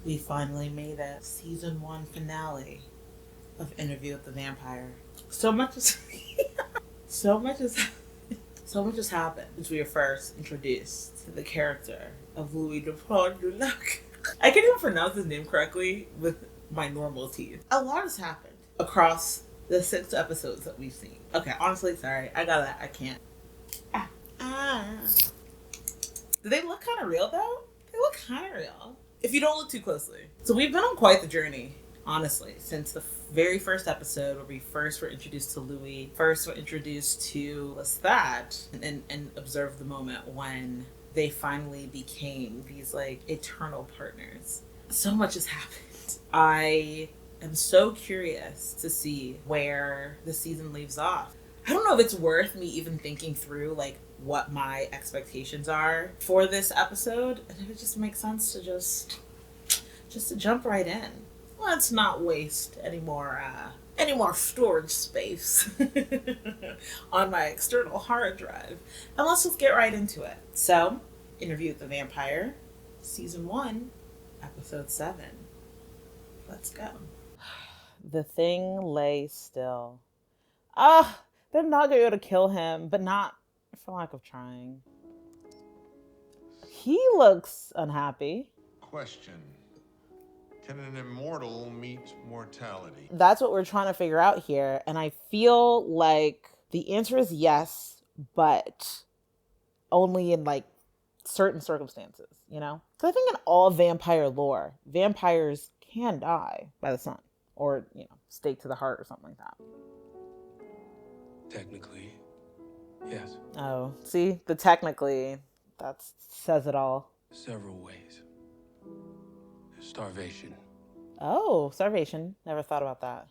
We finally made it. Season 1 finale of Interview with the Vampire. So much is so much is so much has happened since we were first introduced to the character of Louis Dupont du Lac. I can't even pronounce his name correctly with my normal teeth. A lot has happened across the 6 episodes that we've seen. Okay, honestly, sorry. I can't. Do they look kind of real though? They look kind of real. If you don't look too closely. So we've been on quite the journey, honestly, since the very first episode where we first were introduced to Louis, first were introduced to Lestat, and observed the moment when they finally became these like eternal partners. So much has happened. I am so curious to see where the season leaves off. I don't know if it's worth me even thinking through like what my expectations are for this episode, and if it just makes sense to just to jump right in. Let's not waste any more storage space on my external hard drive, and let's just get right into it. So, Interview with the Vampire, Season 1, Episode 7. Let's go. The thing lay still. They're not going to be able to kill him, but not for lack of trying. He looks unhappy. Question. Can an immortal meet mortality? That's what we're trying to figure out here. And I feel like the answer is yes, but only in like certain circumstances, you know? Because I think in all vampire lore, vampires can die by the sun or, you know, stake to the heart or something like that. Technically, yes. Oh, see? The technically, that says it all. Several ways. Starvation. Oh, starvation. Never thought about that.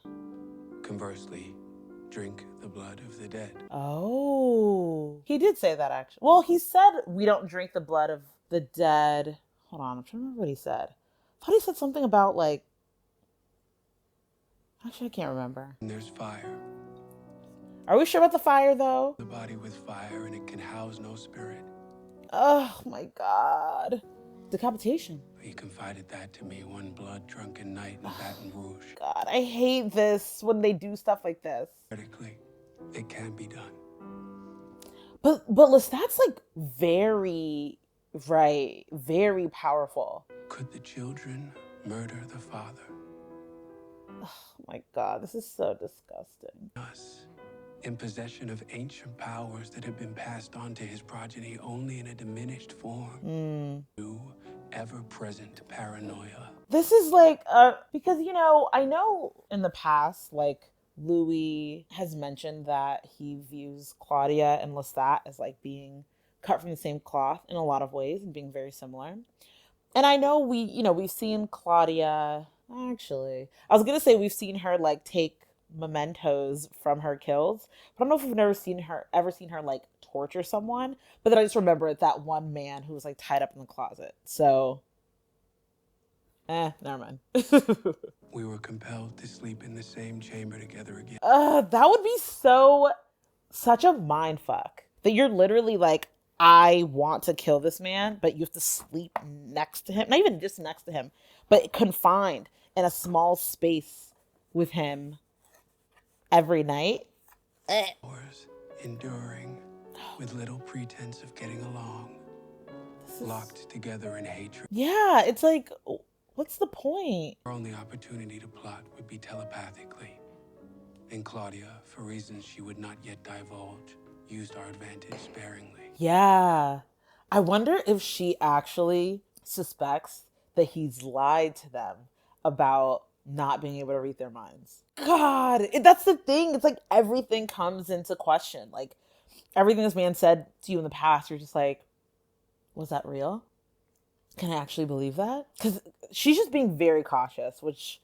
Conversely, drink the blood of the dead. Oh. He did say that, actually. Well, he said we don't drink the blood of the dead. Hold on, I'm trying to remember what he said. I thought he said something about, like... Actually, I can't remember. And there's fire. Are we sure about the fire, though? The body with fire, and it can house no spirit. Oh, my God. Decapitation. He confided that to me one blood-drunken night in Baton Rouge. God, I hate this when they do stuff like this. Theoretically, it can be done. But Lestat's like very powerful. Could the children murder the father? Oh my God, this is so disgusting. Us, in possession of ancient powers that have been passed on to his progeny only in a diminished form. New, ever-present paranoia. This is like, because, you know, I know in the past, like, Louis has mentioned that he views Claudia and Lestat as, like, being cut from the same cloth in a lot of ways and being very similar. And I know we've seen Claudia, actually, I was going to say we've seen her, like, take mementos from her kills, but I don't know if we've ever seen her like torture someone, but then I just remember that one man who was like tied up in the closet. So never mind. We were compelled to sleep in the same chamber together again. That would be such a mind fuck that you're literally like, I want to kill this man, but you have to sleep next to him, not even just next to him, but confined in a small space with him every night. Hours enduring with little pretense of getting along. Locked together in hatred. Yeah, it's like, what's the point? Our only opportunity to plot would be telepathically. And Claudia, for reasons she would not yet divulge, used our advantage sparingly. Yeah. I wonder if she actually suspects that he's lied to them about not being able to read their minds. God, that's the thing. It's like everything comes into question. Like everything this man said to you in the past, you're just like, was that real? Can I actually believe that? Because she's just being very cautious, which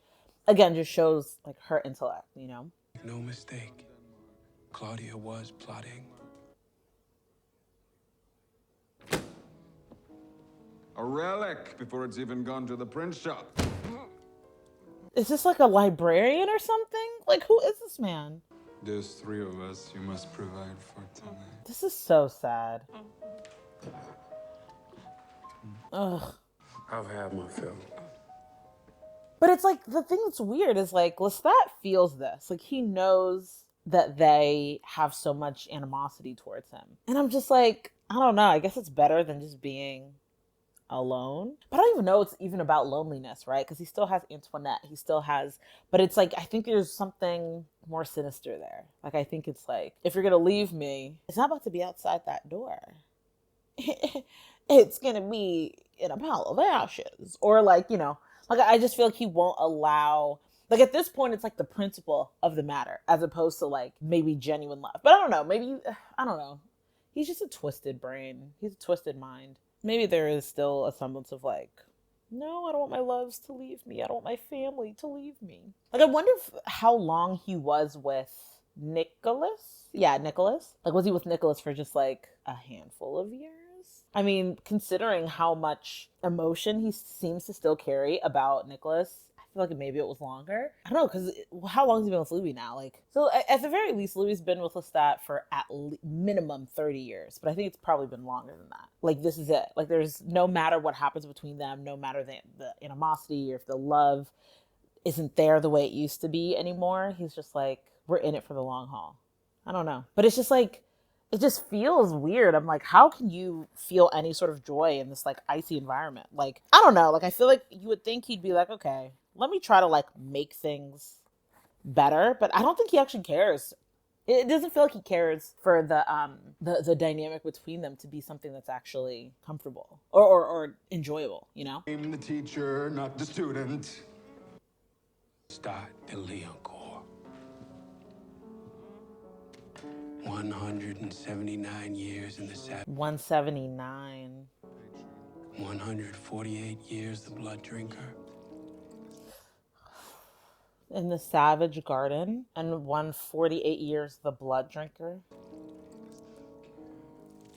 again just shows like her intellect, you know? No mistake. Claudia was plotting. A relic before it's even gone to the print shop. Is this like a librarian or something? Like, who is this man? There's 3 of us you must provide for tonight. This is so sad. Ugh. I've had my fill. But it's like, the thing that's weird is like, Lestat feels this. Like, he knows that they have so much animosity towards him. And I'm just like, I don't know. I guess it's better than just being alone. But I don't even know it's even about loneliness, right? Because he still has Antoinette. He still has, but it's like, I think there's something more sinister there. Like, I think it's like, if you're going to leave me, it's not about to be outside that door. It's going to be in a pile of ashes. Or like, you know, like, I just feel like he won't allow, like, at this point, it's like the principle of the matter, as opposed to like maybe genuine love. But I don't know. Maybe, I don't know. He's just a twisted brain. He's a twisted mind. Maybe there is still a semblance of like, no, I don't want my loves to leave me. I don't want my family to leave me. Like, I wonder how long he was with Nicholas. Yeah, Nicholas. Like, was he with Nicholas for just like a handful of years? I mean, considering how much emotion he seems to still carry about Nicholas, I feel like maybe it was longer. I don't know, because how long has he been with Louis now? Like, so at the very least, Louis has been with Lestat for at minimum 30 years, but I think it's probably been longer than that. Like, this is it. Like, there's, no matter what happens between them, no matter the animosity or if the love isn't there the way it used to be anymore, he's just like, we're in it for the long haul. I don't know. But it's just like, it just feels weird. I'm like, how can you feel any sort of joy in this like icy environment? Like, I don't know. Like, I feel like you would think he'd be like, okay, let me try to like make things better. But I don't think he actually cares. It doesn't feel like he cares for the dynamic between them to be something that's actually comfortable or enjoyable, you know? I'm the teacher, not the student. Start the Leoncourt. 179 years in the savage. 179. 148 years the blood drinker. In the Savage Garden, and 148 years the blood drinker.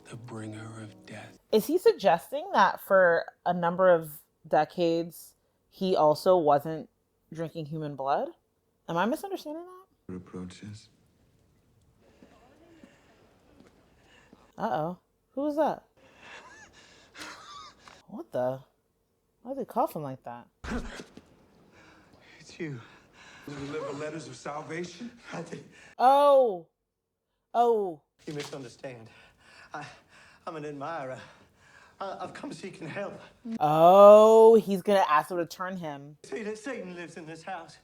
The bringer of death. Is he suggesting that for a number of decades he also wasn't drinking human blood? Am I misunderstanding that? Reproaches. Uh-oh. Who was that? What the? Why are they coughing like that? It's you. Deliver letters of salvation? Oh. Oh. You misunderstand. I'm an admirer. I've come seeking help. Oh, he's gonna ask them to turn him. Say that Satan lives in this house,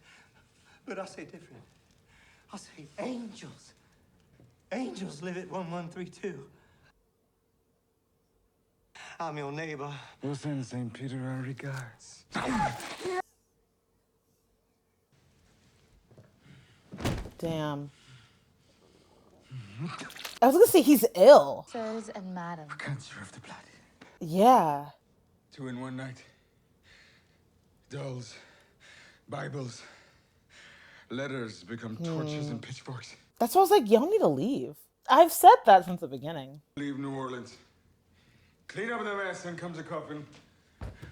but I say different. I say angels. Angels live at 1132. I'm your neighbor. We'll send St. Peter our regards. Damn. I was gonna say he's ill. Sirs and madam. Cancer of the blood. Yeah. 2 in one night. Dolls, Bibles, letters become torches and pitchforks. That's why I was like, y'all need to leave. I've said that since the beginning. Leave New Orleans. Clean up the mess and comes a coffin.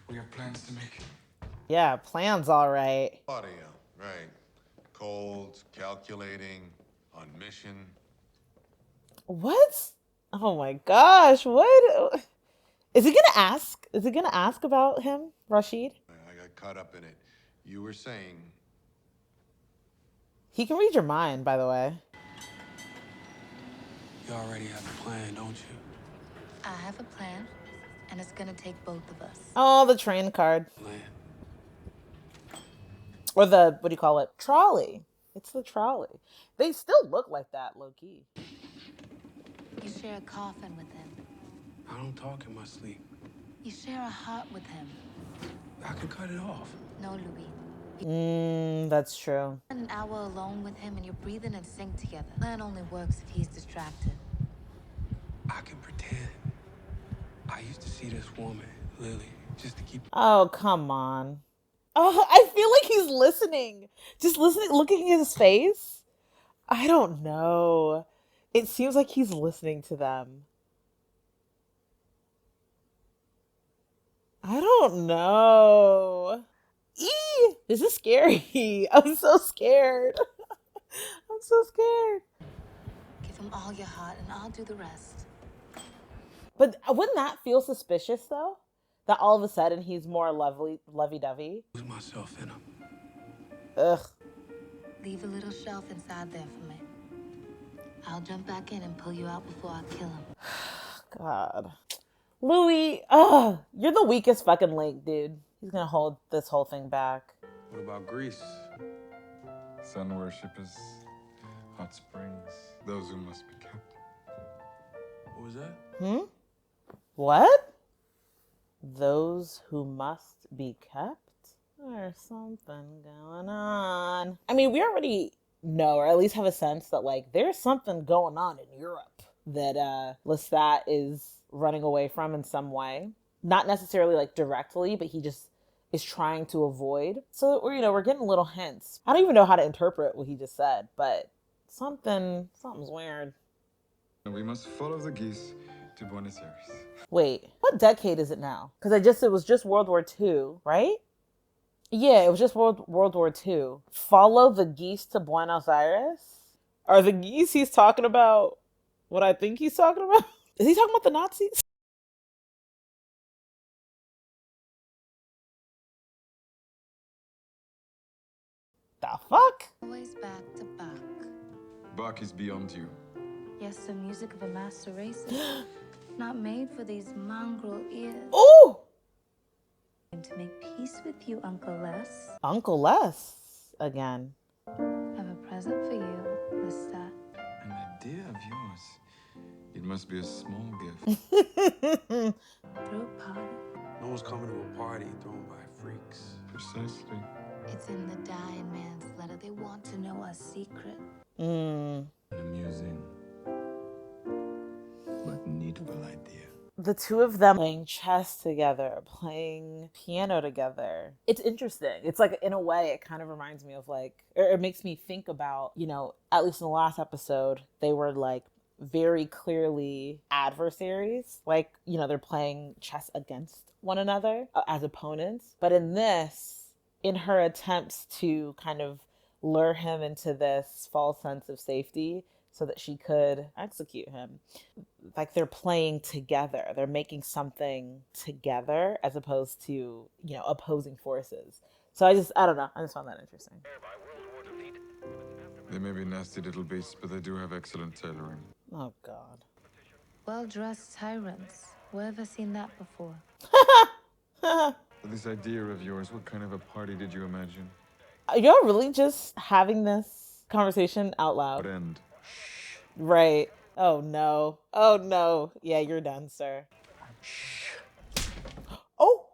We have plans to make. Yeah, plan's all right. Claudia, right. Cold, calculating, on mission. What? Oh my gosh, what? Is he gonna ask? Is he gonna ask about him, Rashid? I got caught up in it. You were saying... He can read your mind, by the way. You already have a plan, don't you? I have a plan, and it's gonna take both of us. Oh, the train card. Plan. Or the, what do you call it? Trolley. It's the trolley. They still look like that, low-key. You share a coffin with him. I don't talk in my sleep. You share a heart with him. I can cut it off. No, Louis. That's true. An hour alone with him and you're breathing in sync together. Plan only works if he's distracted. I can pretend. I used to see this woman, Lily, just to keep... Oh, come on. Oh, I feel like he's listening. Just listening, looking at his face. I don't know. It seems like he's listening to them. I don't know. Eee! This is scary. I'm so scared. I'm so scared. Give him all your heart and I'll do the rest. But wouldn't that feel suspicious, though? That all of a sudden he's more lovey-dovey. Lose myself in him. Ugh. Leave a little shelf inside there for me. I'll jump back in and pull you out before I kill him. God. Louis, you're the weakest fucking link, dude. He's gonna hold this whole thing back. What about Greece? Sun worship is hot springs. Those who must be kept. What was that? What? Those who must be kept? There's something going on. I mean, we already know, or at least have a sense that, like, there's something going on in Europe that Lestat is running away from in some way. Not necessarily, like, directly, but he just is trying to avoid. So, we're getting little hints. I don't even know how to interpret what he just said, but something's weird. We must follow the geese to Buenos Aires. Wait, what decade is it now? Because it was just World War II, right? Yeah, it was just World War II. Follow the geese to Buenos Aires? Are the geese he's talking about what I think he's talking about? Is he talking about the Nazis? The fuck? Always back to back. Bach is beyond you. Yes, the music of a master racer. Not made for these mongrel ears. Ooh! To make peace with you, Uncle Les. Uncle Les again. I have a present for you, Lestat. An idea of yours. It must be a small gift. Fruit pie. No one's coming to a party thrown by freaks. Precisely. It's in the dying man's letter. They want to know our secret. An amusing but needful idea. The two of them playing chess together, playing piano together. It's interesting. It's like, in a way, it kind of reminds me of, like, or it makes me think about, at least in the last episode, they were, like, very clearly adversaries. Like, they're playing chess against one another as opponents. But in this, in her attempts to kind of lure him into this false sense of safety so that she could execute him, like, they're playing together. They're making something together as opposed to, opposing forces. So I don't know. I just found that interesting. They may be nasty little beasts, but they do have excellent tailoring. Oh, God. Well-dressed tyrants. Where have I seen that before? This idea of yours, what kind of a party did you imagine? You're really just having this conversation out loud. What end? Right. Oh, no. Oh, no. Yeah, you're done, sir. Oh!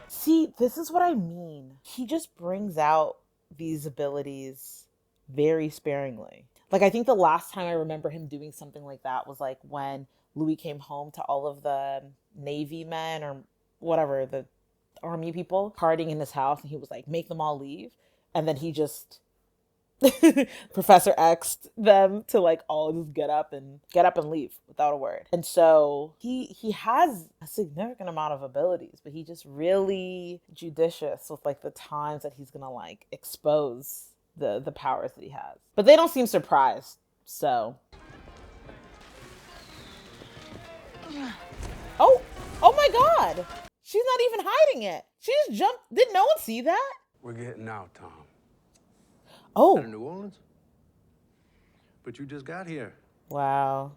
See, this is what I mean. He just brings out these abilities very sparingly. Like, I think the last time I remember him doing something like that was, like, when Louis came home to all of the Navy men or whatever, the army people partying in his house, and he was like, make them all leave. And then he just Professor X'd them to, like, all just get up and leave without a word. And so he has a significant amount of abilities, but he's just really judicious with, like, the times that he's gonna, like, expose the powers that he has. But they don't seem surprised, so. Oh my God! She's not even hiding it. She just jumped. Did no one see that? We're getting out, Tom. Oh. Out of New Orleans? But you just got here. Wow.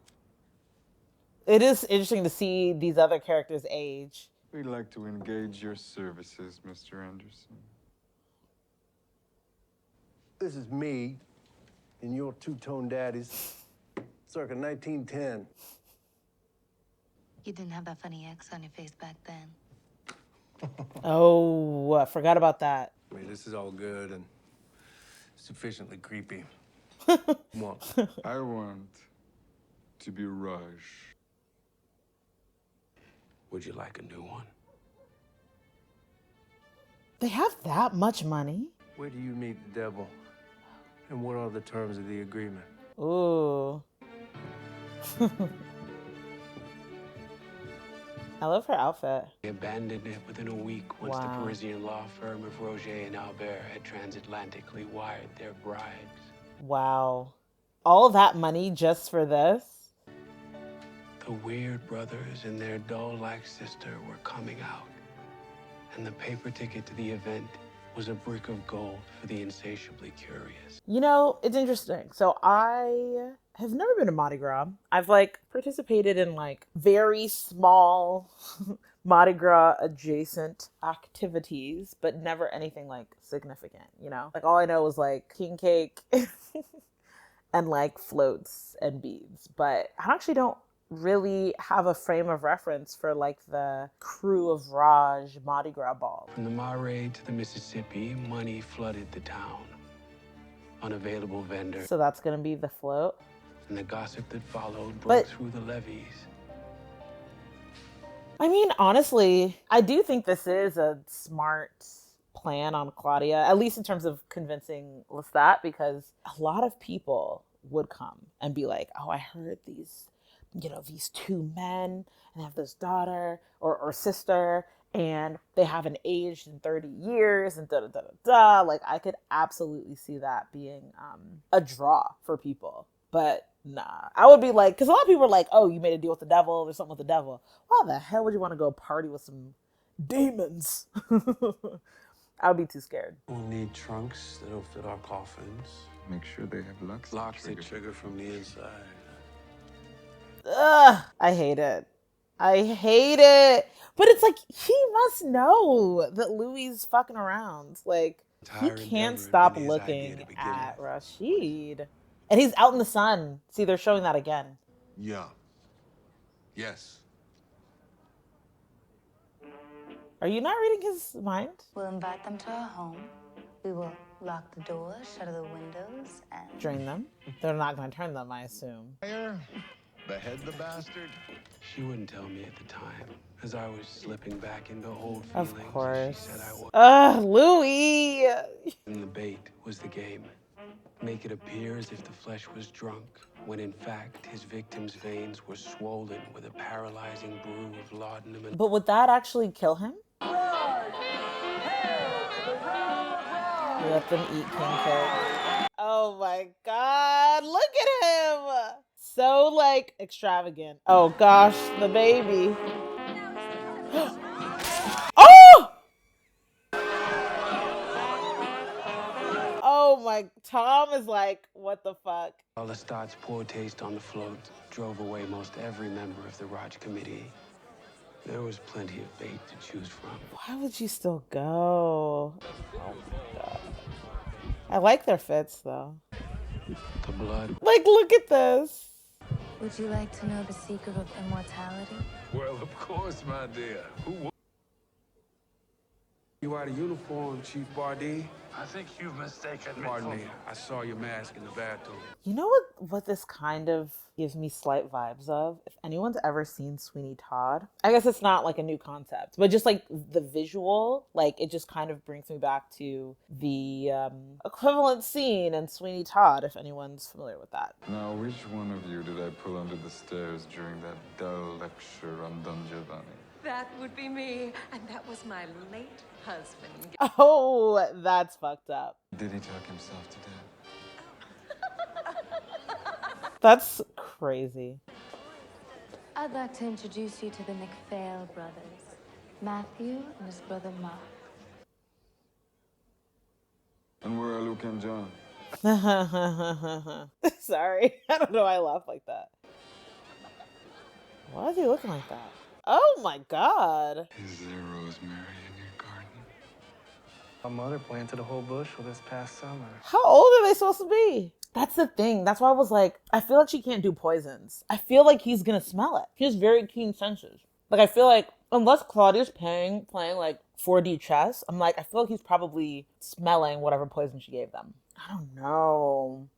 It is interesting to see these other characters age. We'd like to engage your services, Mr. Anderson. This is me and your two-tone daddies, circa 1910. You didn't have that funny X on your face back then. Oh, I forgot about that. I mean, this is all good and sufficiently creepy. What? I want to be Raj. Would you like a new one? They have that much money? Where do you meet the devil? And what are the terms of the agreement? Ooh. I love her outfit. They abandoned it within a week once the Wow. Parisian law firm of Roger and Albert had transatlantically wired their bribes. Wow. All that money just for this? The The weird brothers and their doll-like sister were coming out. And the paper ticket to the event was a brick of gold for the insatiably curious. You know, it's interesting. So I have never been to Mardi Gras. I've like participated in like very small Mardi Gras adjacent activities, but never anything like significant, you know? Like all I know was like king cake and like floats and beads. But I actually don't really have a frame of reference for like the Crew of Raj Mardi Gras ball. From the Marae to the Mississippi, money flooded the town. Unavailable vendors. So that's gonna be the float. And the gossip that followed broke But through the levees. I mean, honestly, I do think this is a smart plan on Claudia, at least in terms of convincing Lestat, because a lot of people would come and be like, oh, I heard these, you know, these two men and they have this daughter or sister and they haven't aged in 30 years and da da da da da. Like, I could absolutely see that being a draw for people. But nah, I would be like, because a lot of people are like, oh, you made a deal with the devil, there's something with the devil. Why the hell would you want to go party with some demons? I would be too scared. We'll need trunks that'll fit our coffins. Make sure they have locks. Locks that trigger from the inside. Ugh, I hate it. I hate it. But it's like, he must know that Louis fucking around. Like, he can't stop looking at Rashid. And he's out in the sun. See, they're showing that again. Yeah. Yes. Are you not reading his mind? We'll invite them to our home. We will lock the doors, shutter the windows, and Drain them. They're not going to turn them, I assume. Behead the bastard. She wouldn't tell me at the time, as I was slipping back into old feelings. Of course. She said I was. Ugh, Louis! And the bait was the game. Make it appear as if the flesh was drunk, when in fact his victim's veins were swollen with a paralyzing brew of laudanum and... But would that actually kill him? Let them eat king cake. Oh my god, look at him! So, like, extravagant. Oh gosh, the baby. Oh! Oh my, Tom is like, what the fuck? Lestat's poor taste on the float drove away most every member of the Raj committee. There was plenty of bait to choose from. Why would you still go? Oh my god. I like their fits though. The blood. Like, look at this. would you like to know the secret of immortality? Well, of course, my dear. Who? You out of uniform, Chief Bardee? I think you've mistaken me. Pardon me, I saw your mask in the bathroom. You know what this kind of gives me slight vibes of? If anyone's ever seen Sweeney Todd, I guess it's not like a new concept, but just like the visual, like it just kind of brings me back to the equivalent scene in Sweeney Todd, if anyone's familiar with that. Now, which one of you did I pull under the stairs during that dull lecture on Don Giovanni? That would be me, and that was my late husband. Oh, that's fucked up. Did he talk himself to death? That's crazy. I'd like to introduce you to the McPhail brothers, Matthew and his brother Mark. And where are Luke and John? Sorry, I don't know why I laugh like that. Why is he looking like that? Oh my god. Is there rosemary in your garden? My mother planted a whole bushel this past summer. How old are they supposed to be? That's the thing. That's why I was like, I feel like she can't do poisons. I feel like he's gonna smell it. He has very keen senses. Like, I feel like, unless Claudia's playing like 4D chess, I'm like, I feel like he's probably smelling whatever poison she gave them. I don't know.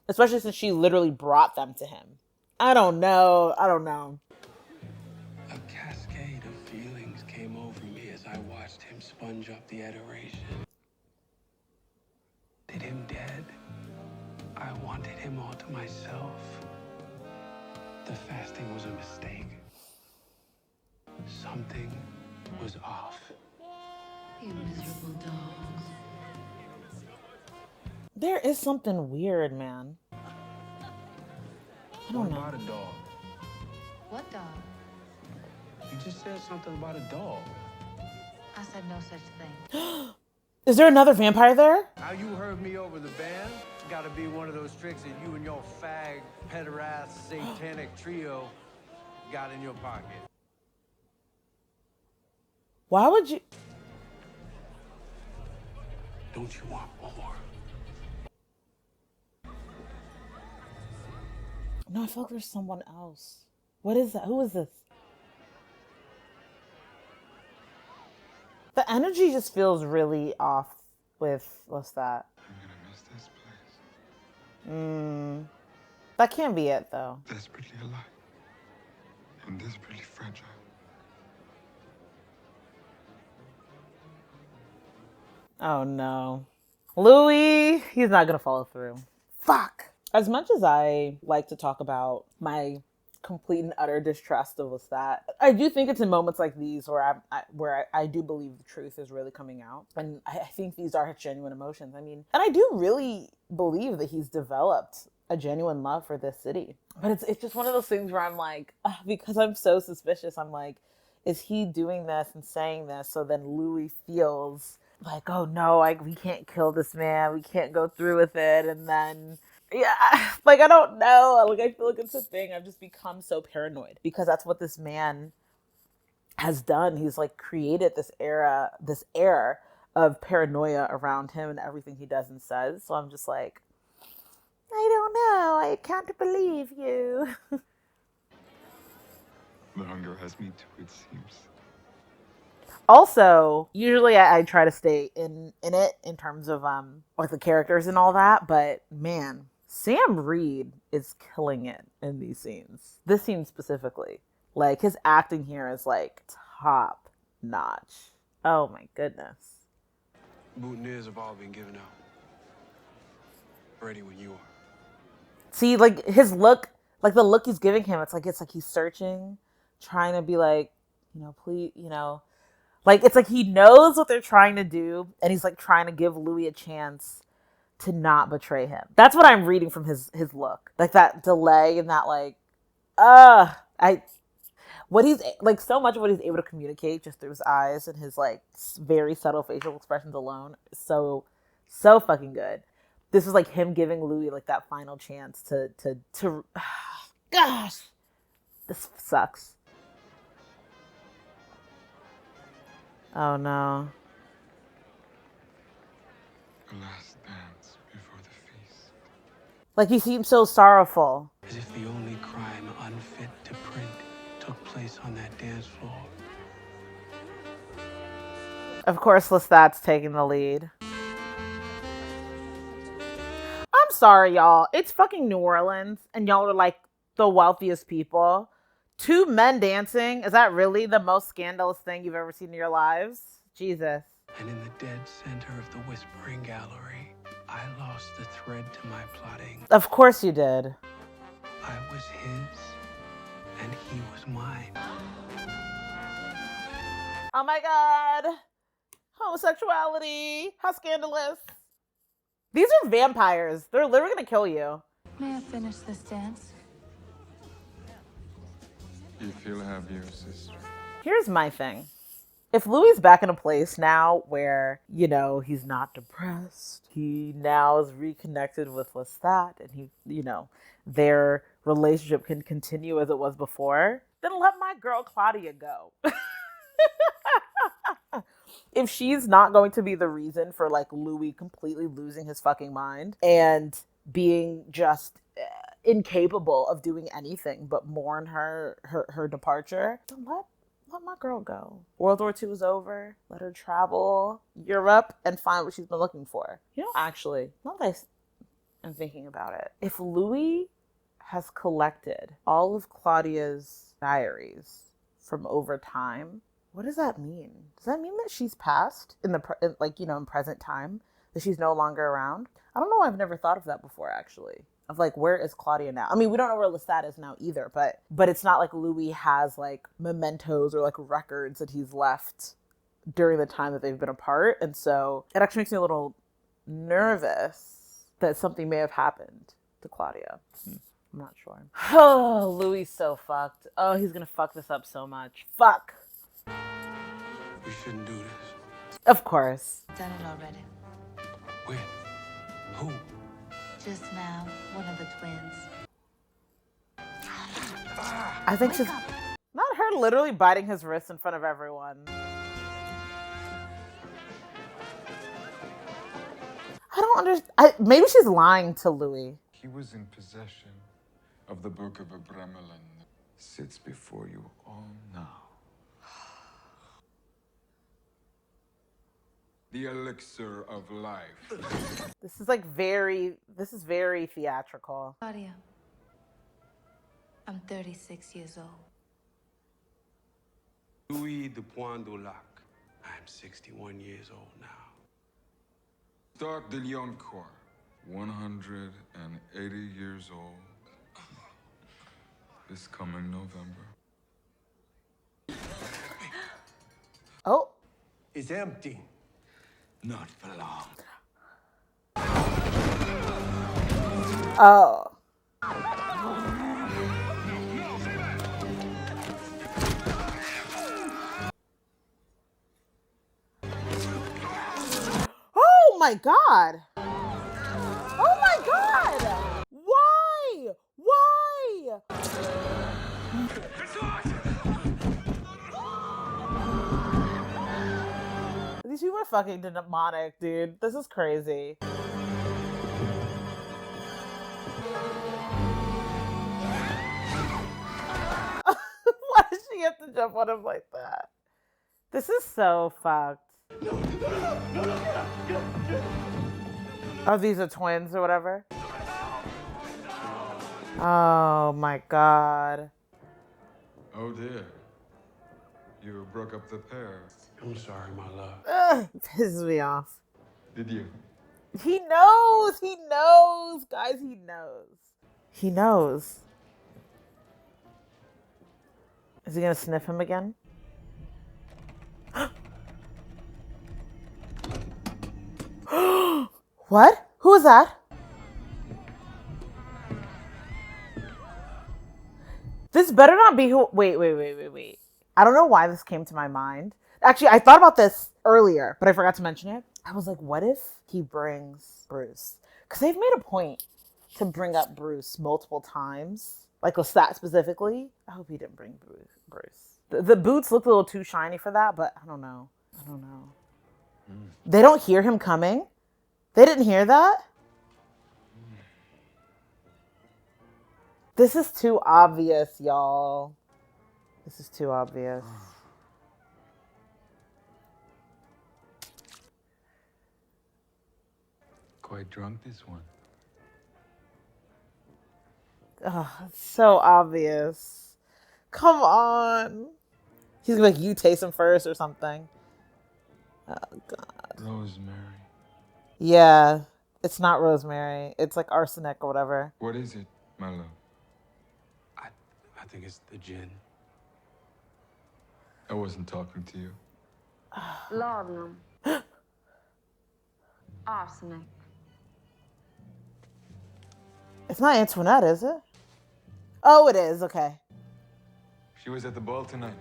Especially since she literally brought them to him. I don't know. A cascade of feelings came over me as I watched him sponge up the adoration. Did him dead? I wanted him all to myself. The fasting was a mistake. Something was off. You miserable dogs. There is something weird, man. I don't know. What about a dog? What dog? You just said something about a dog. I said no such thing. Is there another vampire there? How you heard me over the band? Gotta be one of those tricks that you and your fag, pederast, satanic trio got in your pocket. Why would you? Don't you want more? No, I feel like there's someone else. What is that? Who is this? The energy just feels really off with what's that? I'm gonna miss this place. That can't be it though. Desperately alive. And desperately fragile. Oh no. Louis, he's not gonna follow through. Fuck. As much as I like to talk about my complete and utter distrust of what's that, I do think it's in moments like these where I do believe the truth is really coming out, and I think these are genuine emotions. I mean, and I do really believe that he's developed a genuine love for this city, but it's just one of those things where I'm like, because I'm so suspicious, I'm like, is he doing this and saying this so then Louis feels like, oh no, we can't kill this man, we can't go through with it, and then yeah, like I don't know, like I feel like it's a thing. I've just become so paranoid because that's what this man has done. He's like created this air of paranoia around him and everything he does and says. So I'm just like, I don't know, I can't believe you. The hunger has me too, it seems. Also, usually I try to stay in it in terms of like the characters and all that, but man, Sam Reed is killing it in these scenes. This scene specifically. Like his acting here is like top notch. Oh my goodness. Boutonnieres have all been given out. Ready when you are. See, like his look, like the look he's giving him, it's like he's searching, trying to be like, please, like it's like he knows what they're trying to do, and he's like trying to give Louis a chance to not betray him. That's what I'm reading from his look. Like that delay and that like, what he's like, so much of what he's able to communicate just through his eyes and his like very subtle facial expressions alone is so fucking good. This is like him giving Louis like that final chance to gosh, this sucks. Oh no. The last dance before the feast. Like he seems so sorrowful. As if the only crime unfit to print took place on that dance floor. Of course, Lestat's taking the lead. I'm sorry, y'all. It's fucking New Orleans, and y'all are like the wealthiest people. 2 men dancing? Is that really the most scandalous thing you've ever seen in your lives? Jesus. And in the dead center of the Whispering Gallery, I lost the thread to my plotting. Of course you did. I was his, and he was mine. Oh my god. Homosexuality. How scandalous. These are vampires. They're literally gonna kill you. May I finish this dance? You feel happier, sister. Here's my thing. If Louis is back in a place now where, he's not depressed, he now is reconnected with Lestat, and he, their relationship can continue as it was before, then let my girl Claudia go. If she's not going to be the reason for like Louis completely losing his fucking mind and being just incapable of doing anything but mourn her departure, then let my girl go. World War II is over. Let her travel Europe and find what she's been looking for. Actually, now that I'm thinking about it, if Louis has collected all of Claudia's diaries from over time, what does that mean? Does that mean that she's passed in in present time? That she's no longer around? I don't know. I've never thought of that before, actually. Of like, where is Claudia now? I mean, we don't know where Lestat is now either, but it's not like Louis has like mementos or like records that he's left during the time that they've been apart. And so it actually makes me a little nervous that something may have happened to Claudia. I'm not sure. Oh, Louis so fucked. Oh, he's gonna fuck this up so much. Fuck. We shouldn't do this. Of course. Done it already. When? Who? Just now, one of the twins. I think Wake she's up. not her literally biting his wrist in front of everyone. I don't understand. Maybe she's lying to Louis. He was in possession of the Book of Abramelin. Sits before you all now. The elixir of life. This is very theatrical. Claudia, I'm 36 years old. Louis de Poindolac. I'm 61 years old now. Stark de Lioncourt, 180 years old. This coming November. Oh. It's empty. Not for long. Oh. Oh my God. Oh my God. Why? Why? These people are fucking demonic, dude. This is crazy. Why does she have to jump on him like that? This is so fucked. Oh, these are twins or whatever? Oh my God. Oh dear. You broke up the pair. I'm sorry, my love. Ugh, pisses me off. Did you? He knows. He knows. Guys, he knows. He knows. Is he gonna sniff him again? What? Who is that? This better not be who. Wait. I don't know why this came to my mind. Actually, I thought about this earlier, but I forgot to mention it. I was like, what if he brings Bruce? Because they've made a point to bring up Bruce multiple times. Like Lestat specifically. I hope he didn't bring Bruce. The boots looked a little too shiny for that, but I don't know. They don't hear him coming? They didn't hear that? This is too obvious, y'all. This is too obvious. Quite drunk, this one. Oh, it's so obvious. Come on. He's gonna be like, you taste him first or something. Oh, God. Rosemary. Yeah, it's not rosemary. It's like arsenic or whatever. What is it, my love? I think it's the gin. I wasn't talking to you. Laudanum. Arsenic. It's not Antoinette, is it? Oh, it is. Okay. She was at the ball tonight.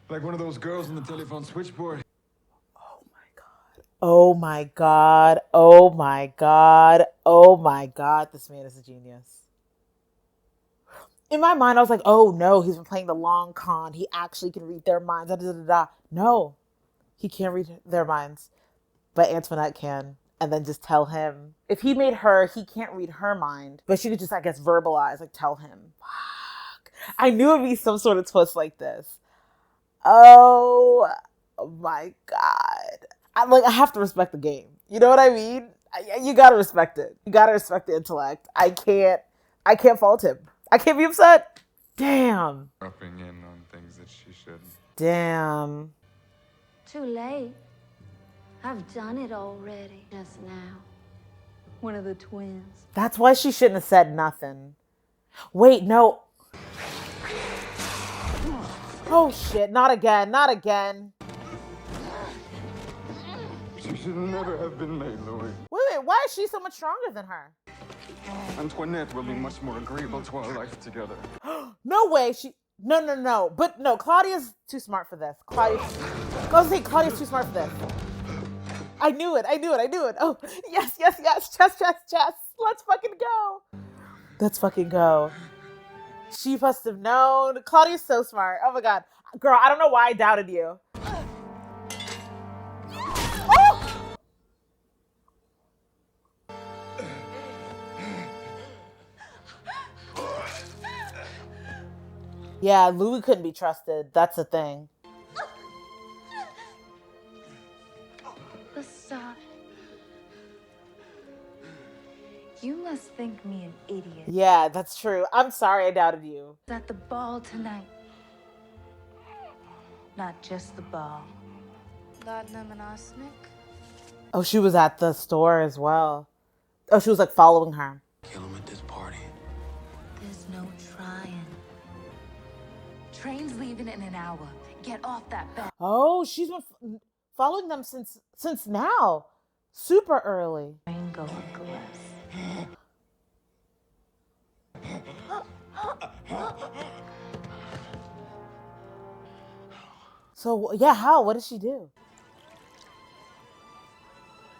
Like one of those girls on the telephone switchboard. Oh my God. Oh my God. Oh my God. This man is a genius. In my mind, I was like, oh no, he's been playing the long con. He actually can read their minds. Da, da, da, da. No, he can't read their minds. But Antoinette can. And then just tell him. If he made her, he can't read her mind. But she could just, I guess, verbalize, like tell him. Fuck. I knew it'd be some sort of twist like this. Oh my God. I have to respect the game. You know what I mean? You gotta respect it. You gotta respect the intellect. I can't fault him. I can't be upset. Damn. Dropping in on things that she shouldn't. Damn. Too late. I've done it already. Just now. One of the twins. That's why she shouldn't have said nothing. Wait, no. Oh shit, not again, not again. She should never have been made, Louis. Wait, why is she so much stronger than her? Antoinette will be much more agreeable to our life together. No way. No. But no, Claudia's too smart for this. Claudia's too smart for this. I knew it. Oh, yes. Chess. Let's fucking go. She must have known. Claudia's so smart. Oh my god. Girl, I don't know why I doubted you. Oh! Yeah, Louis couldn't be trusted. That's the thing. Stop. You must think me an idiot. Yeah, that's true. I'm sorry I doubted you. At the ball tonight. Not just the ball. Laudanum and arsenic? Oh, she was at the store as well. Oh, she was like following her. Kill him at this party. There's no trying. Train's leaving in an hour. Get off that bed. Oh, she's been following them since now. Super early. Train going glass. So, yeah, how? What did she do?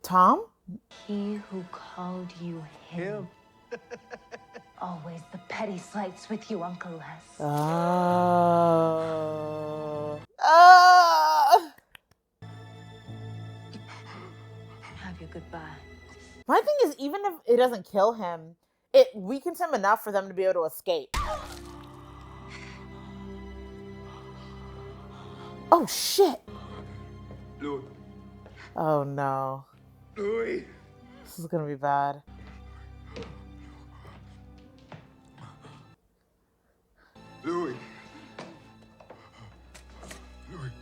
Tom? He who called you him. Always the petty slights with you, Uncle Les. Have your goodbye. My thing is, even if it doesn't kill him, it weakens him enough for them to be able to escape. Oh, shit. Louis. Oh, no. Louis. This is gonna be bad. Louis. Louis.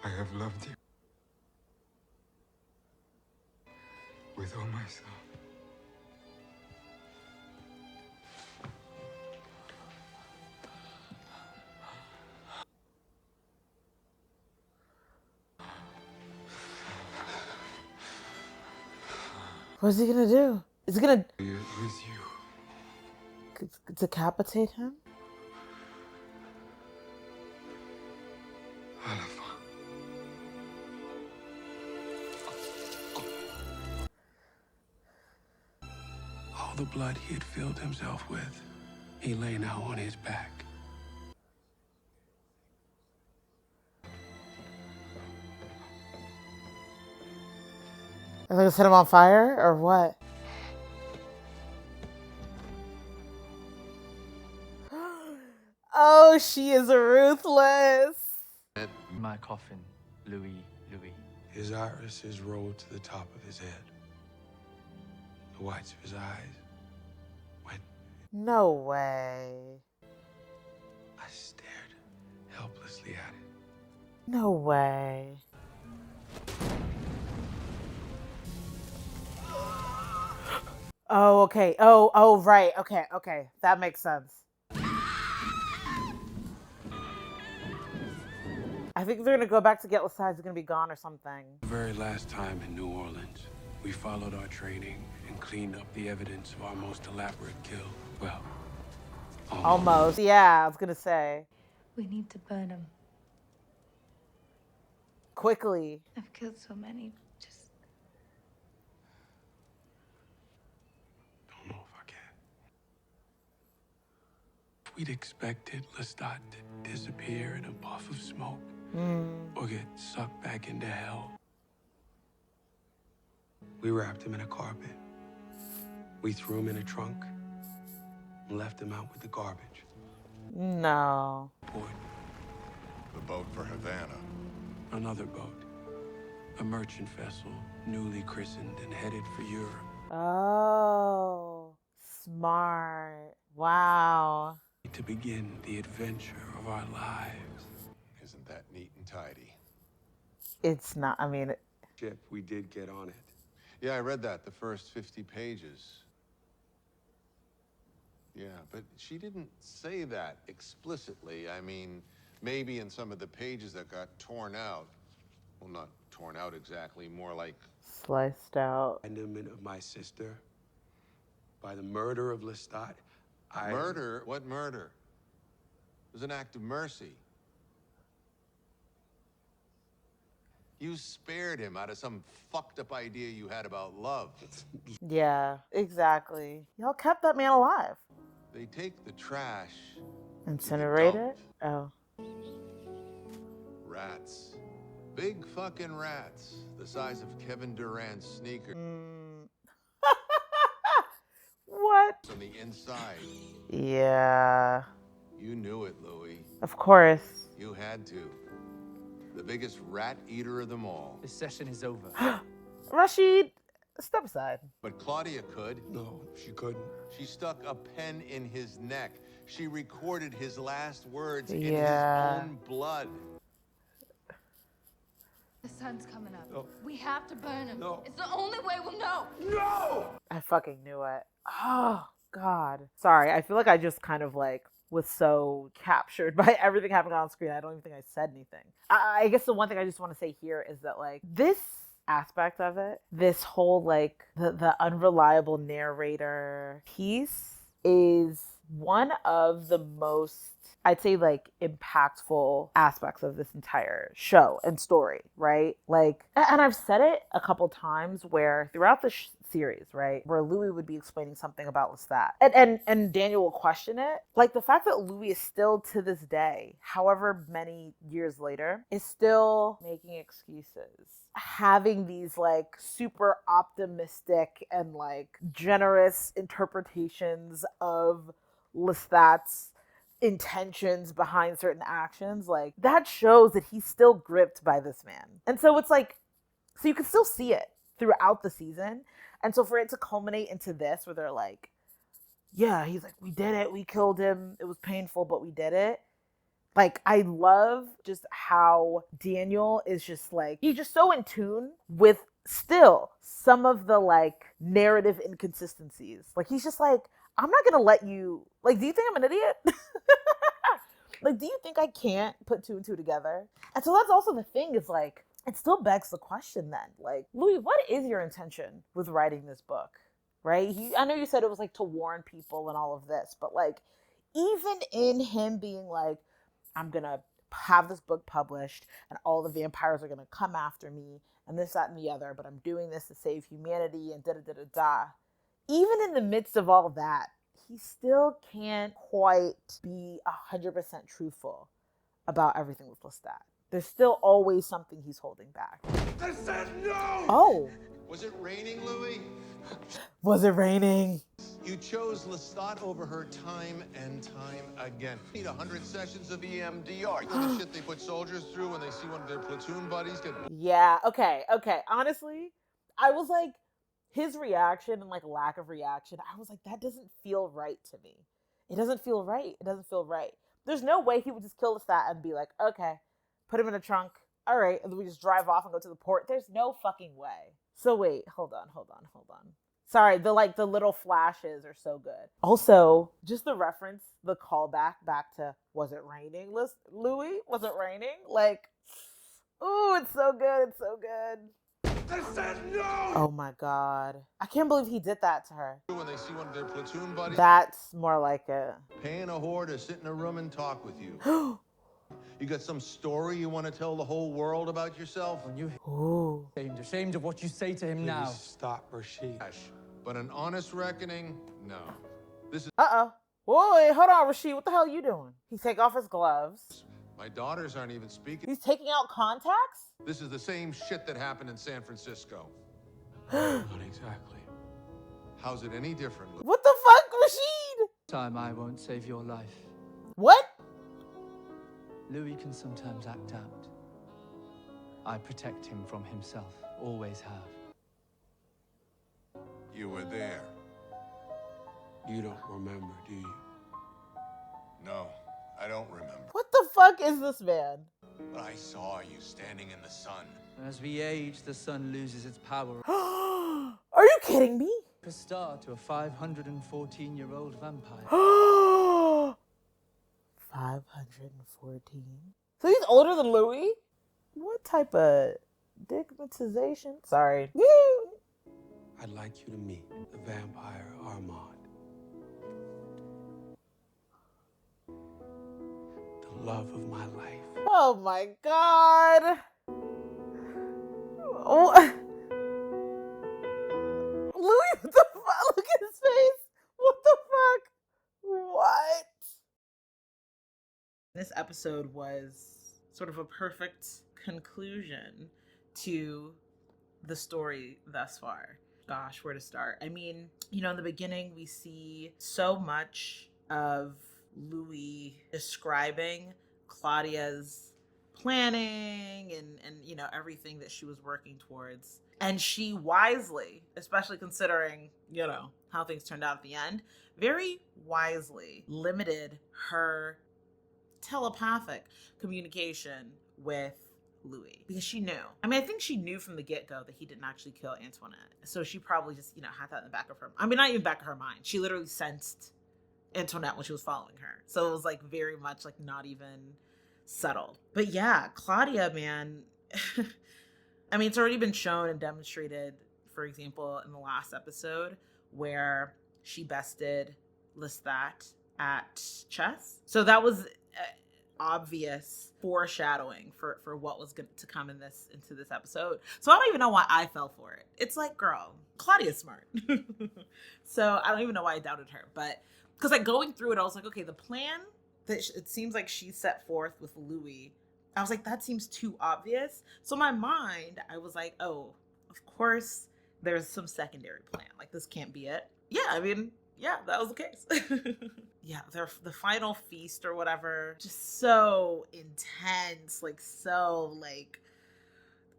I have loved you with all myself. What's he gonna do? Is he gonna It was you. decapitate him? All the blood he had filled himself with, he lay now on his back. Are they gonna set him on fire or what? Oh, she is ruthless. My coffin, Louis. His irises rolled to the top of his head. The whites of his eyes went. No way. I stared helplessly at it. No way. Oh, okay. Oh, right. Okay. That makes sense. I think they're gonna go back to get Lesage. He's gonna be gone or something. The very last time in New Orleans, we followed our training and cleaned up the evidence of our most elaborate kill. Well, Almost. Yeah, I was gonna say. We need to burn him. Quickly. I've killed so many. Just don't know if I can. We'd expected Lestat to disappear in a puff of smoke or get sucked back into hell. We wrapped him in a carpet. We threw him in a trunk and left him out with the garbage. No. Port. The boat for Havana. Another boat. A merchant vessel, newly christened and headed for Europe. Oh, smart. Wow. To begin the adventure of our lives. Isn't that neat and tidy? It's not, I mean... Ship, we did get on it. Yeah, I read that, the first 50 pages. Yeah, but she didn't say that explicitly. I mean, maybe in some of the pages that got torn out. Well, not torn out exactly, more like Sliced out. Abandonment of my sister by the murder of Lestat. murder. What murder? It was an act of mercy. You spared him out of some fucked up idea you had about love. Yeah, exactly. Y'all kept that man alive. They take the trash. Incinerate dump. it? Oh. Rats. Big fucking rats. The size of Kevin Durant's sneaker. What? On the inside. Yeah. You knew it, Louis. Of course. You had to. The biggest rat eater of them all. This session is over. Rashid, step aside. But Claudia could. No, she couldn't. She stuck a pen in his neck. She recorded his last words in Yeah. his own blood. The sun's coming up. No. We have to burn him. No. It's the only way we'll know. No! I fucking knew it. Oh, God. Sorry, I feel like I just kind of like was so captured by everything happening on screen. I don't even think I said anything. I guess the one thing I just want to say here is that like this aspect of it, this whole like the unreliable narrator piece is one of the most, I'd say, like impactful aspects of this entire show and story, right? Like, and I've said it a couple times where throughout the series, right, where Louis would be explaining something about Lestat, and Daniel will question it. Like the fact that Louis is still to this day, however many years later, is still making excuses, having these like super optimistic and like generous interpretations of Lestat's intentions behind certain actions, like that shows that he's still gripped by this man. And so it's like, so you can still see it throughout the season. And so for it to culminate into this where they're like, yeah, he's like, we did it, we killed him, it was painful, but we did it. Like, I love just how Daniel is just like, he's just so in tune with still some of the like narrative inconsistencies. Like he's just like, I'm not gonna let you, like, do you think I'm an idiot? Like, do you think I can't put two and two together? And so that's also the thing is like, it still begs the question then, like, Louis, what is your intention with writing this book, right? I know you said it was like to warn people and all of this, but like, even in him being like, I'm gonna have this book published and all the vampires are gonna come after me and this, that, and the other, but I'm doing this to save humanity and da-da-da-da-da. Even in the midst of all that, he still can't quite be 100% truthful about everything with Lestat. There's still always something he's holding back. I said no! Oh. Was it raining, Louis? Was it raining? You chose Lestat over her time and time again. Need 100 sessions of EMDR. You know the shit they put soldiers through when they see one of their platoon buddies get... Yeah, okay. Honestly, I was like, his reaction and like lack of reaction, I was like, that doesn't feel right to me. It doesn't feel right. There's no way he would just kill Lestat and be like, okay, put him in a trunk. All right, and then we just drive off and go to the port. There's no fucking way. So wait, hold on. Sorry, the little flashes are so good. Also, just the reference, the callback back to, was it raining, Louis? Was it raining? Like, ooh, it's so good. I said no! Oh my God. I can't believe he did that to her. When they see one of their platoon buddies... That's more like it. Paying a whore to sit in a room and talk with you. You got some story you want to tell the whole world about yourself? Ooh. Ashamed of what you say to him now. Please stop, Rashid. But an honest reckoning? No. This is... Uh-oh. Whoa, wait, hold on, Rashid. What the hell are you doing? He take off his gloves. My daughters aren't even speaking. He's taking out contacts? This is the same shit that happened in San Francisco. Not exactly. How's it any different? What the fuck, Rashid? Time I won't save your life. What? Louis can sometimes act out. I protect him from himself. Always have. You were there. You don't remember, do you? No, I don't remember. What the fuck is this man? But I saw you standing in the sun. As we age, the sun loses its power. Are you kidding me? A star to a 514-year-old vampire. 514. So he's older than Louis? What type of stigmatization? Sorry. I'd like you to meet the vampire Armand. The love of my life. Oh my god. Oh. Louis, what the fuck? Look at his face. What the fuck? What? This episode was sort of a perfect conclusion to the story thus far. Gosh, where to start? I mean, you know, in the beginning, we see so much of Louis describing Claudia's planning and you know, everything that she was working towards. And she wisely, especially considering, you know, how things turned out at the end, very wisely limited her telepathic communication with Louis, because she knew. I mean, I think she knew from the get-go that he didn't actually kill Antoinette. So she probably just, you know, had that in the back of her, I mean, not even back of her mind. She literally sensed Antoinette when she was following her. So it was like very much like not even settled. But yeah, Claudia, man, I mean, it's already been shown and demonstrated, for example, in the last episode where she bested Lestat at chess. So that was obvious foreshadowing for what was going to come into this episode. So I don't even know why I fell for it. It's like, girl, Claudia's smart. So I don't even know why I doubted her. But because like going through it, I was like, okay, the plan that it seems like she set forth with Louis, I was like, that seems too obvious. So in my mind, I was like, oh, of course there's some secondary plan. Like, this can't be it. Yeah, I mean, yeah, that was the case. Yeah, the final feast or whatever, just so intense, like so like,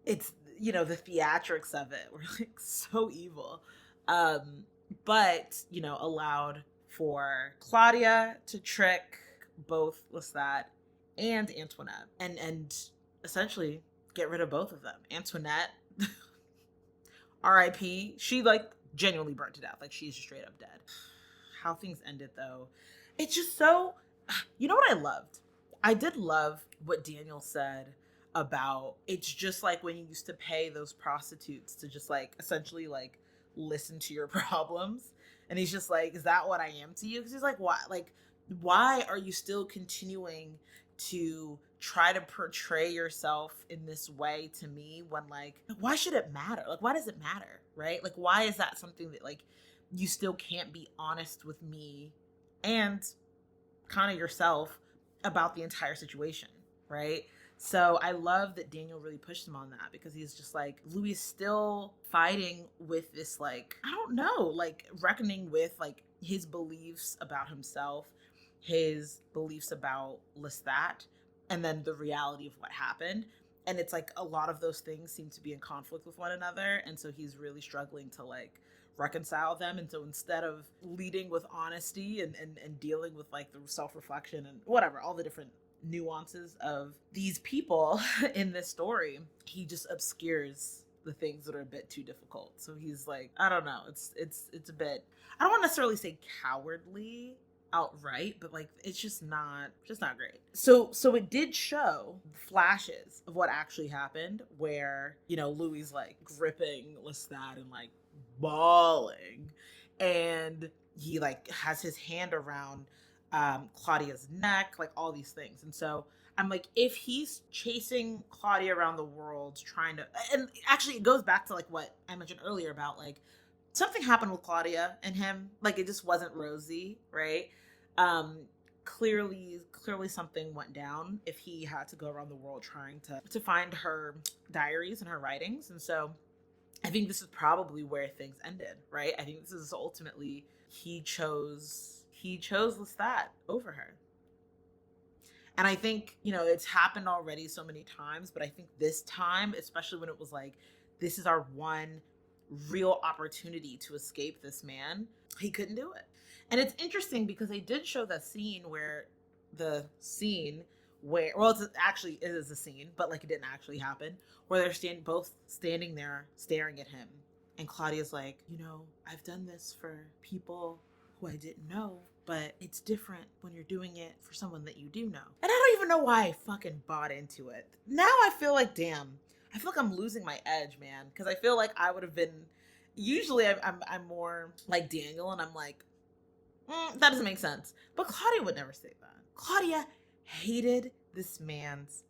it's, you know, the theatrics of it were like so evil. But, you know, allowed for Claudia to trick both Lestat and Antoinette and essentially get rid of both of them. Antoinette, R.I.P. She like genuinely burnt to death. Like, she's just straight up dead. How things ended though, it's just so, you know what I loved? I did love what Daniel said about, it's just like when you used to pay those prostitutes to just like essentially like listen to your problems. And he's just like, is that what I am to you? Because he's like, why are you still continuing to try to portray yourself in this way to me when like, why should it matter? Like, why does it matter? Right? Like, why is that something that like you still can't be honest with me and kind of yourself about the entire situation, right? So I love that Daniel really pushed him on that, because he's just like, Louis is still fighting with this, like, I don't know, like reckoning with like his beliefs about himself, his beliefs about Lestat, and then the reality of what happened. And it's like a lot of those things seem to be in conflict with one another. And so he's really struggling to like reconcile them. And so instead of leading with honesty and dealing with like the self-reflection and whatever, all the different nuances of these people in this story, he just obscures the things that are a bit too difficult. So he's like, I don't know, it's a bit, I don't want to necessarily say cowardly outright, but like it's just not great. So it did show flashes of what actually happened, where, you know, Louis like gripping Lestat and like bawling, and he like has his hand around Claudia's neck, like all these things. And so I'm like, if he's chasing Claudia around the world trying to, and actually it goes back to like what I mentioned earlier about like something happened with Claudia and him, like it just wasn't rosy, right? Clearly something went down if he had to go around the world trying to find her diaries and her writings. And so I think this is probably where things ended, right? I think this is ultimately, he chose Lestat over her. And I think, you know, it's happened already so many times, but I think this time, especially when it was like, this is our one real opportunity to escape this man, he couldn't do it. And it's interesting because they did show that scene where it is a scene, but like it didn't actually happen, where they're both standing there staring at him And Claudia's like, you know, I've done this for people who I didn't know, but it's different when you're doing it for someone that you do know. And I don't even know why I fucking bought into it. Now I feel like, damn, I feel like I'm losing my edge, man. Because I feel like I would have been, usually I'm more like Daniel, and I'm like, that doesn't make sense. But Claudia would never say that. Claudia hated this man's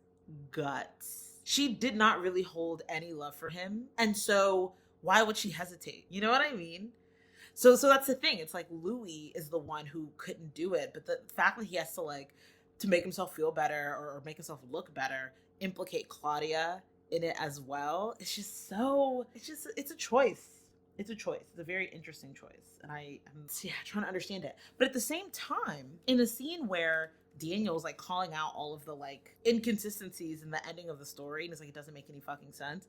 guts. She did not really hold any love for him. And so why would she hesitate? You know what I mean? So that's the thing. It's like Louis is the one who couldn't do it. But the fact that he has to like, to make himself feel better or make himself look better, implicate Claudia in it as well. It's just so, it's a choice. It's a choice. It's a very interesting choice. And I'm trying to understand it. But at the same time, in a scene where Daniel's like calling out all of the like inconsistencies in the ending of the story, and it's like, it doesn't make any fucking sense.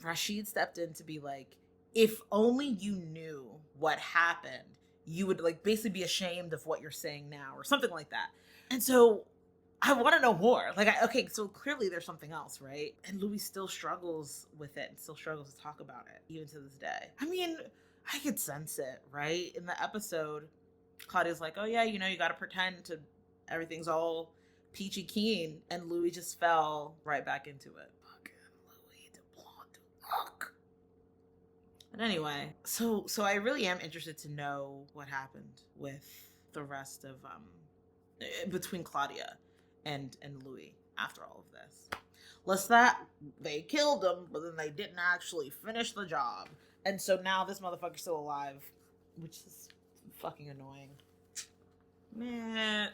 Rashid stepped in to be like, if only you knew what happened, you would like basically be ashamed of what you're saying now or something like that. And so I want to know more. Like, okay, so clearly there's something else, right? And Louis still struggles with it and still struggles to talk about it, even to this day. I mean, I could sense it, right? In the episode, Claudia's like, oh yeah, you know, you got to pretend to everything's all peachy keen. And Louis just fell right back into it. Fucking Louis de Blanc du Lac. But anyway, so I really am interested to know what happened with the rest of, between Claudia and Louis after all of this. Lestat, they killed him, but then they didn't actually finish the job. And so now this motherfucker's still alive, which is fucking annoying. Man.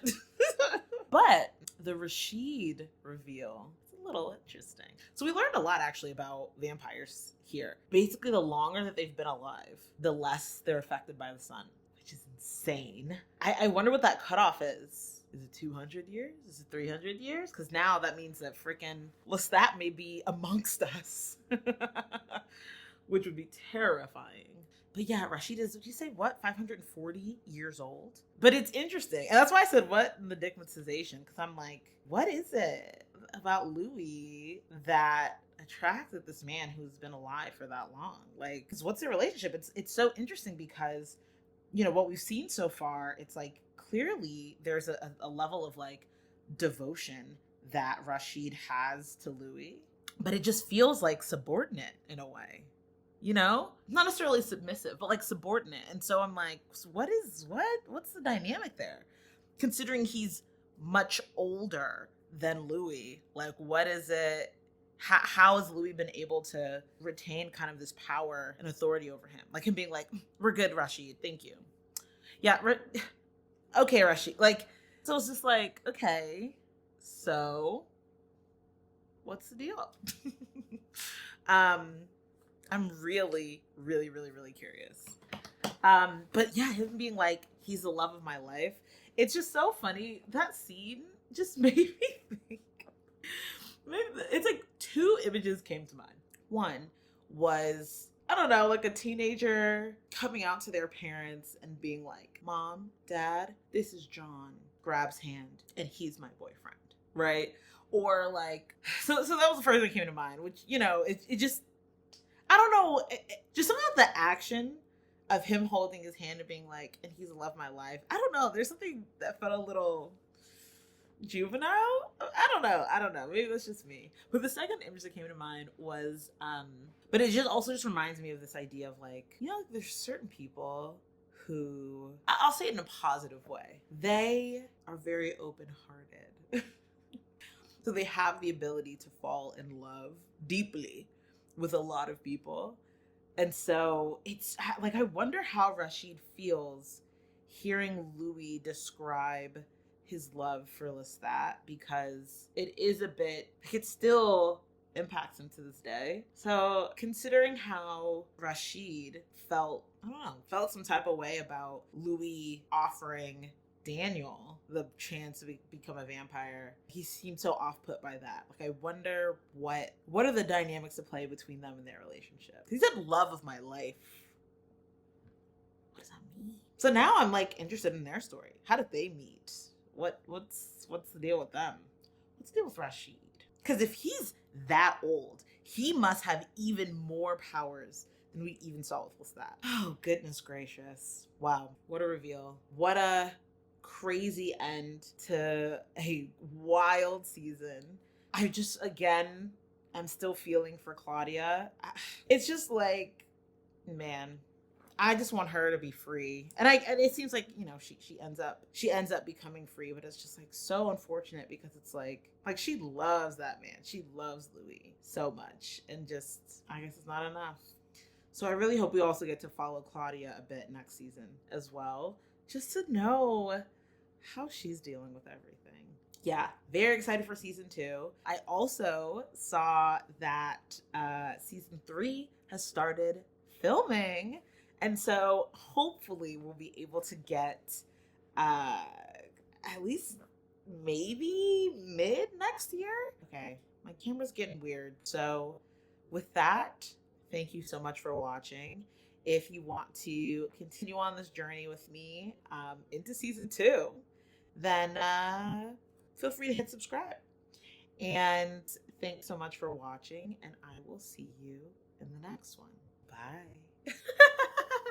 But the Rashid reveal, it's a little interesting. So we learned a lot actually about vampires here. Basically, the longer that they've been alive, the less they're affected by the sun, which is insane. I wonder what that cutoff is. Is it 200 years? Is it 300 years? Because now that means that freaking Lestat may be amongst us, which would be terrifying. But yeah, Rashid is, did you say what? 540 years old? But it's interesting. And that's why I said what in the digmatization. Because I'm like, what is it about Louis that attracted this man who's been alive for that long? Like, because what's their relationship? It's so interesting because, you know, what we've seen so far, it's like clearly there's a level of like devotion that Rashid has to Louis, but it just feels like subordinate in a way, you know, not necessarily submissive, but like subordinate. And so I'm like, what's the dynamic there? Considering he's much older than Louis, like what is it? How has Louis been able to retain kind of this power and authority over him? Like him being like, we're good, Rashid, thank you. Yeah, okay, Rashid. Like, so it's just like, okay, so what's the deal? I'm really, really, really, really curious. But yeah, him being like, he's the love of my life. It's just so funny. That scene just made me think. It's like two images came to mind. One was, I don't know, like a teenager coming out to their parents and being like, Mom, Dad, this is John. Grabs hand, and he's my boyfriend, right? Or like, so that was the first thing that came to mind, which, you know, it just, I don't know, just something about the action of him holding his hand and being like, and he's the love of my life. I don't know, there's something that felt a little juvenile. I don't know, maybe that's just me. But the second image that came to mind was but it just also just reminds me of this idea of like, you know, like there's certain people who, I'll say it in a positive way, they are very open-hearted. So they have the ability to fall in love deeply with a lot of people. And so it's like, I wonder how Rashid feels hearing Louis describe his love for Lestat, because it is a bit, it still impacts him to this day. So considering how Rashid felt, I don't know, felt some type of way about Louis offering Daniel the chance to become a vampire, he seemed so off-put by that. Like, I wonder what are the dynamics at play between them and their relationship. He said love of my life. What does that mean? So now I'm like interested in their story. How did they meet? What's the deal with them? What's the deal with Rashid? Because if he's that old, he must have even more powers And we even saw with Lestat. Oh, goodness gracious. Wow. What a reveal. What a crazy end to a wild season. I just, again, I'm still feeling for Claudia. It's just like, man, I just want her to be free. And it seems like, you know, she ends up becoming free, but it's just like so unfortunate because it's like she loves that man. She loves Louis so much. And just, I guess it's not enough. So I really hope we also get to follow Claudia a bit next season as well, just to know how she's dealing with everything. Yeah, very excited for season 2. I also saw that season 3 has started filming. And so hopefully we'll be able to get at least maybe mid next year. Okay, my camera's getting weird. So with that, thank you so much for watching. If you want to continue on this journey with me into season 2, then feel free to hit subscribe. And thanks so much for watching, and I will see you in the next one. Bye.